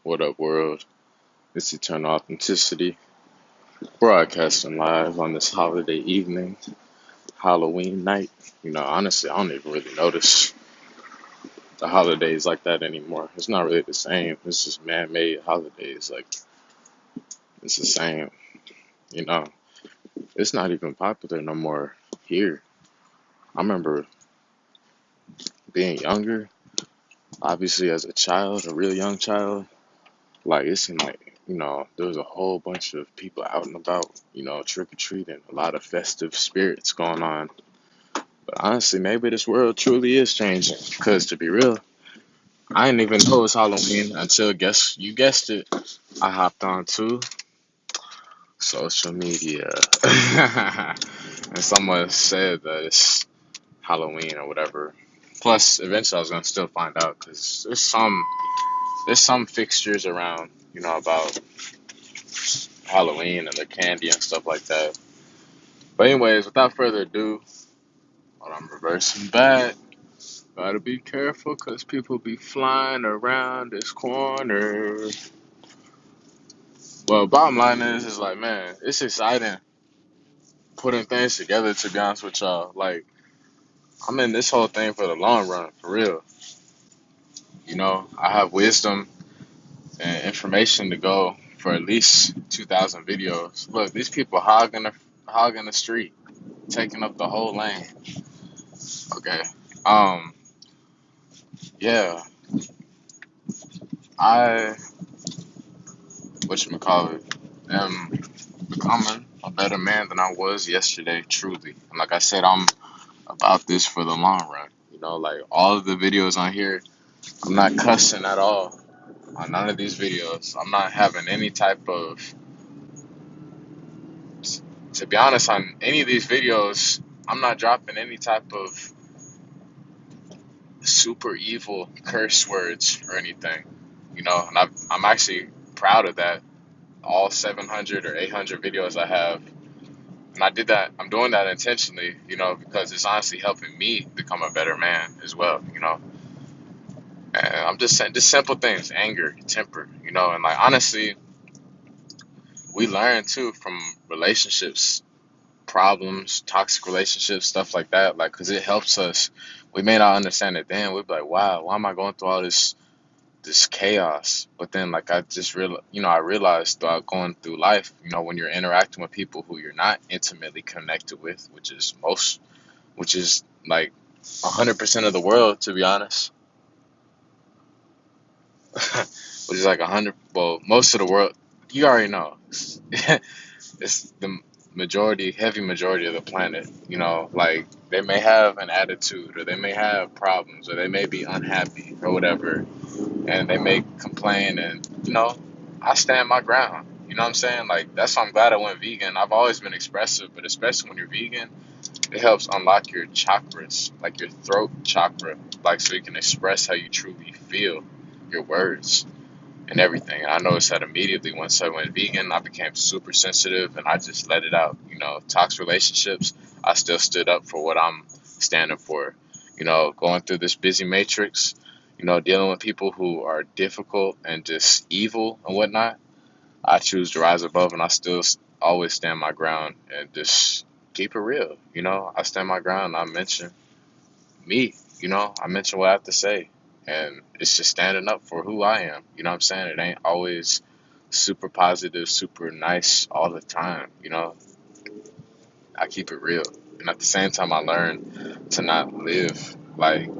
What up, world? It's Eternal Authenticity, broadcasting live on this holiday evening, Halloween night. Honestly, I don't even really notice the holidays like that anymore. It's not really the same. It's just man made holidays. Like, it's the same. You know, it's not even popular no more here. I remember being younger, obviously, as a child, a real young child. Like, it seemed like, there was a whole bunch of people out and about, trick or treating, a lot of festive spirits going on. But honestly, maybe this world truly is changing. Because to be real, I didn't even know it was Halloween until, you guessed it, I hopped on to social media. And someone said that it's Halloween or whatever. Plus, eventually I was going to still find out because there's some fixtures around, about Halloween and the candy and stuff like that. But anyways, without further ado, I'm reversing back. Gotta be careful because people be flying around this corner. Well, bottom line is like, man, it's exciting putting things together, to be honest with y'all. Like, I'm in this whole thing for the long run, for real. I have wisdom and information to go for at least 2,000 videos. Look, these people hogging the street, taking up the whole lane. Okay. Um, yeah, I, whatchamacallit, am becoming a better man than I was yesterday, truly. And like I said, I'm about this for the long run. Like all of the videos on here, I'm not cussing at all on none of these videos. I'm not having any type of, to be honest, on any of these videos, I'm not dropping any type of super evil curse words or anything. And I'm actually proud of that. All 700 or 800 videos I have. And I did that. I'm doing that intentionally, because it's honestly helping me become a better man as well. And I'm just saying, just simple things, anger, temper, and like honestly, we learn too from relationships, problems, toxic relationships, stuff like that. Like, cause it helps us. We may not understand it then. We'd be like, wow, why am I going through all this chaos? But then, like, I realized throughout going through life, when you're interacting with people who you're not intimately connected with, which is like 100% of the world, to be honest, which is like 100. Well, most of the world, you already know, it's the heavy majority of the planet. Like they may have an attitude, or they may have problems, or they may be unhappy, or whatever, and they may complain, and I stand my ground. You know what I'm saying? Like that's why I'm glad I went vegan. I've always been expressive, but especially when you're vegan, it helps unlock your chakras, like your throat chakra, like so you can express how you truly feel, your words and everything. And I noticed that immediately once I went vegan, I became super sensitive and I just let it out. Toxic relationships, I still stood up for what I'm standing for. Going through this busy matrix, dealing with people who are difficult and just evil and whatnot, I choose to rise above and I still always stand my ground and just keep it real. I stand my ground. I mention me, I mention what I have to say. And it's just standing up for who I am. You know what I'm saying? It ain't always super positive, super nice all the time. I keep it real. And at the same time, I learn to not live like,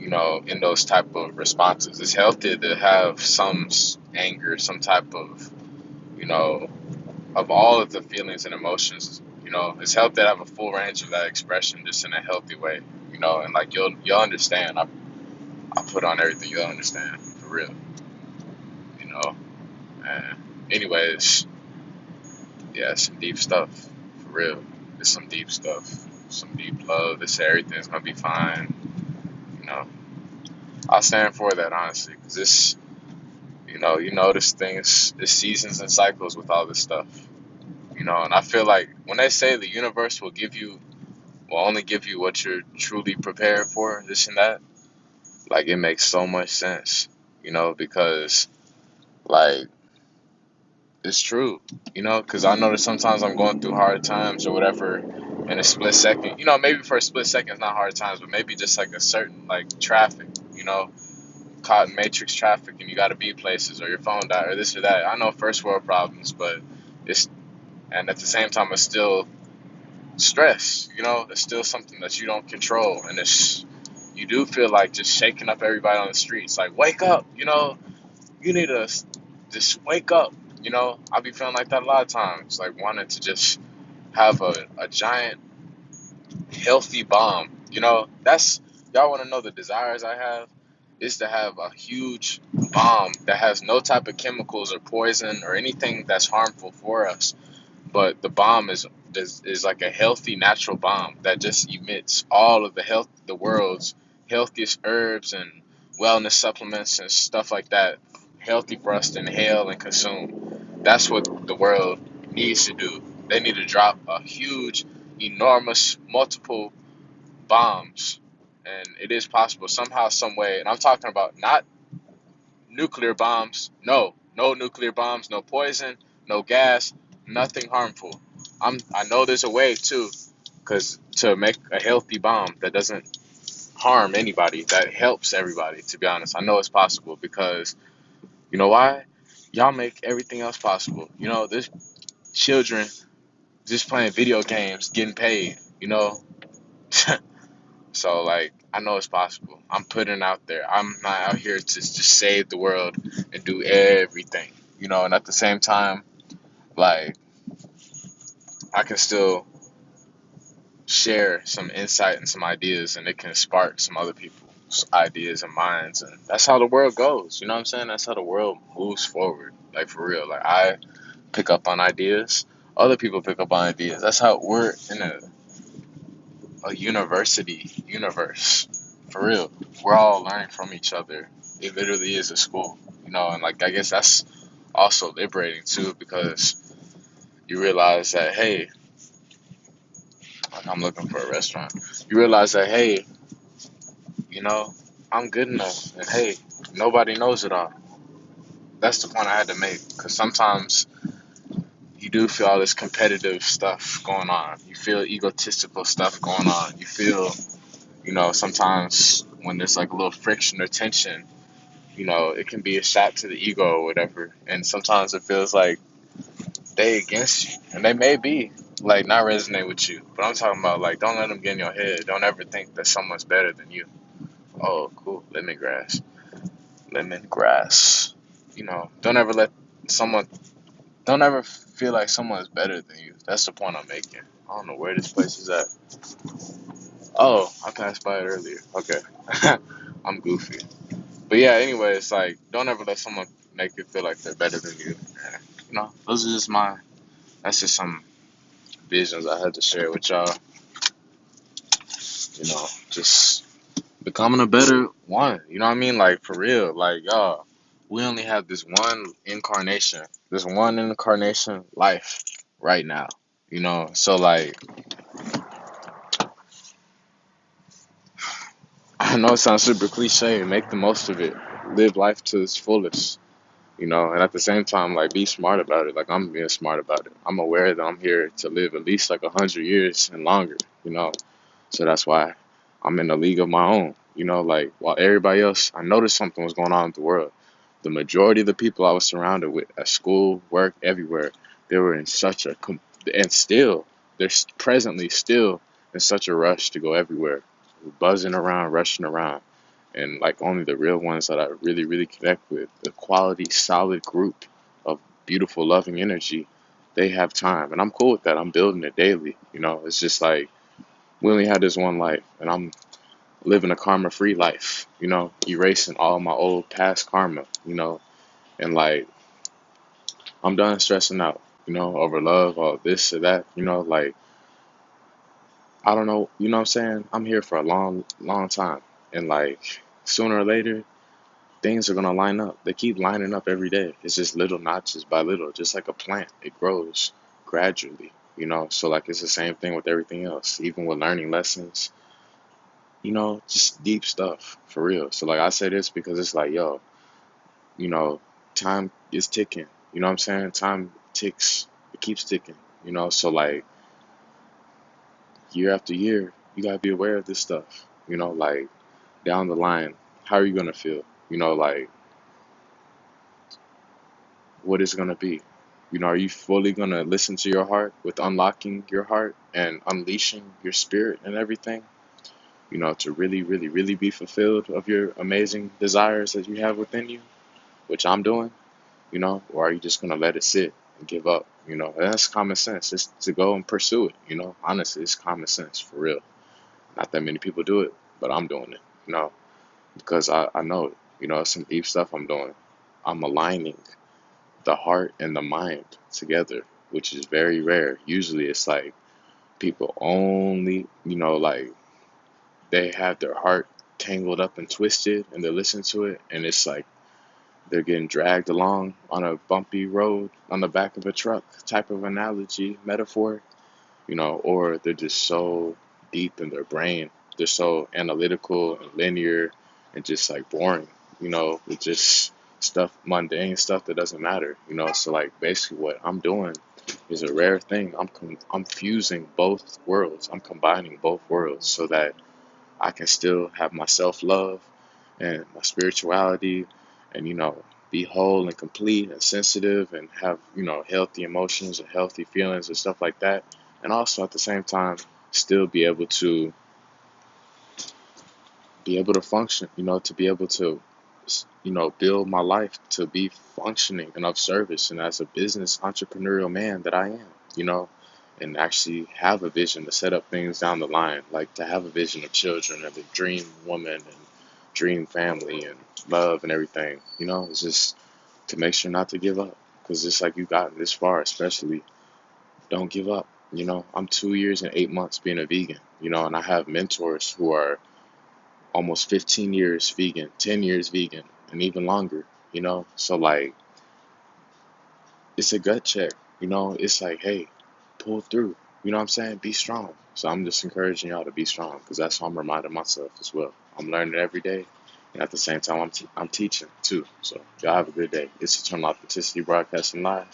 in those type of responses. It's healthy to have some anger, some type of, you know, of all of the feelings and emotions. It's healthy to have a full range of that expression just in a healthy way. And like you'll understand. I put on everything you'll understand for real. You know. And anyways, yeah, some deep stuff for real. It's some deep stuff, some deep love. This everything's gonna be fine. You know, I stand for that honestly, because this, you notice things, there's seasons and cycles with all this stuff. And I feel like when they say the universe will only give you what you're truly prepared for, this and that, like it makes so much sense. because like it's true, because I know that sometimes I'm going through hard times or whatever in a split second. Maybe for a split second it's not hard times, but maybe just like a certain like traffic, caught in matrix traffic and you got to be places or your phone died or this or that. I know first world problems, but it's and at the same time it's still stress. It's still something that you don't control, and it's you do feel like just shaking up everybody on the streets, like wake up, you need to just wake up. I'll be feeling like that a lot of times, like wanting to just have a giant healthy bomb. That's y'all want to know the desires I have is to have a huge bomb that has no type of chemicals or poison or anything that's harmful for us. But the bomb is like a healthy natural bomb that just emits all of the world's healthiest herbs and wellness supplements and stuff like that, healthy for us to inhale and consume. That's what the world needs to do. They need to drop a huge, enormous, multiple bombs, and it is possible somehow, some way. And I'm talking about not nuclear bombs. No, no nuclear bombs, no poison, no gas, nothing harmful. I know there's a way too, cause to make a healthy bomb that doesn't harm anybody, that helps everybody. To be honest, I know it's possible because you know why? Y'all make everything else possible. There's children just playing video games, getting paid. So like I know it's possible. I'm putting it out there. I'm not out here to just save the world and do everything. And at the same time, like I can still share some insight and some ideas and it can spark some other people's ideas and minds, and that's how the world goes. You know what I'm saying? That's how the world moves forward. Like for real. Like I pick up on ideas, other people pick up on ideas. That's how we're in a university universe. For real. We're all learning from each other. It literally is a school, and like I guess that's also liberating too because you realize that hey, like I'm looking for a restaurant. You realize that hey, you know, I'm good enough and hey, nobody knows it all. That's the point I had to make because sometimes you do feel all this competitive stuff going on. You feel egotistical stuff going on. You feel, sometimes when there's like a little friction or tension, it can be a shot to the ego or whatever. And sometimes it feels like they against you. And they may be like not resonate with you. But I'm talking about like don't let them get in your head. Don't ever think that someone's better than you. Oh, cool. Lemongrass. Lemongrass. Don't ever let someone don't ever feel like someone's better than you. That's the point I'm making. I don't know where this place is at. Oh, I passed by it earlier. Okay. I'm goofy. But yeah, anyway, it's like don't ever let someone make you feel like they're better than you. And, those are just that's just some visions I had to share with y'all. Just becoming a better one. You know what I mean? Like for real. Like y'all, we only have this one incarnation life right now. So like I know it sounds super cliche. Make the most of it. Live life to its fullest. And at the same time, like be smart about it. Like I'm being smart about it. I'm aware that I'm here to live at least like 100 years and longer. So that's why I'm in a league of my own. Like while everybody else, I noticed something was going on in the world. The majority of the people I was surrounded with at school, work, everywhere, they were in such and still, presently still in such a rush to go everywhere, buzzing around, rushing around. And like only the real ones that I really, really connect with, the quality, solid group of beautiful, loving energy, they have time. And I'm cool with that. I'm building it daily. It's just like, we only had this one life, and I'm living a karma free life, erasing all my old past karma, and like I'm done stressing out, over love, all this or that, like I don't know, you know what I'm saying? I'm here for a long, long time. And like sooner or later, things are gonna line up. They keep lining up every day. It's just little notches by little, just like a plant. It grows gradually, So like it's the same thing with everything else, even with learning lessons, just deep stuff for real. So like I say this because it's like, yo, you know, time is ticking. You know what I'm saying? Time ticks. It keeps ticking. So like year after year, you gotta be aware of this stuff. Like down the line, how are you gonna feel? Like what is gonna be? Are you fully gonna listen to your heart with unlocking your heart and unleashing your spirit and everything? To really, really, really be fulfilled of your amazing desires that you have within you, which I'm doing. Or are you just gonna let it sit and give up? And that's common sense. It's to go and pursue it. Honestly, it's common sense for real. Not that many people do it, but I'm doing it. Because I know it. It's some deep stuff I'm doing. I'm aligning the heart and the mind together, which is very rare. Usually, it's like people only, like they have their heart tangled up and twisted, and they listen to it, and it's like they're getting dragged along on a bumpy road on the back of a truck type of analogy, metaphor, or they're just so deep in their brain. They're so analytical and linear and just like boring, with just stuff, mundane stuff that doesn't matter, So like basically what I'm doing is a rare thing. I'm fusing both worlds. I'm combining both worlds so that I can still have my self love and my spirituality and, be whole and complete and sensitive and have, healthy emotions and healthy feelings and stuff like that. And also at the same time, still be able to function, to be able to, build my life to be functioning and of service and as a business entrepreneurial man that I am, you know, and actually have a vision to set up things down the line, like to have a vision of children and the dream woman and dream family and love and everything, it's just to make sure not to give up. Because just like you gotten this far, especially, don't give up. I'm 2 years and 8 months being a vegan, and I have mentors who are almost 15 years vegan, 10 years vegan, and even longer, So, like, it's a gut check, It's like, hey, pull through, you know what I'm saying? Be strong. So, I'm just encouraging y'all to be strong because that's how I'm reminding myself as well. I'm learning every day. And at the same time, I'm teaching too. So, y'all have a good day. It's Eternal Authenticity Broadcasting Live.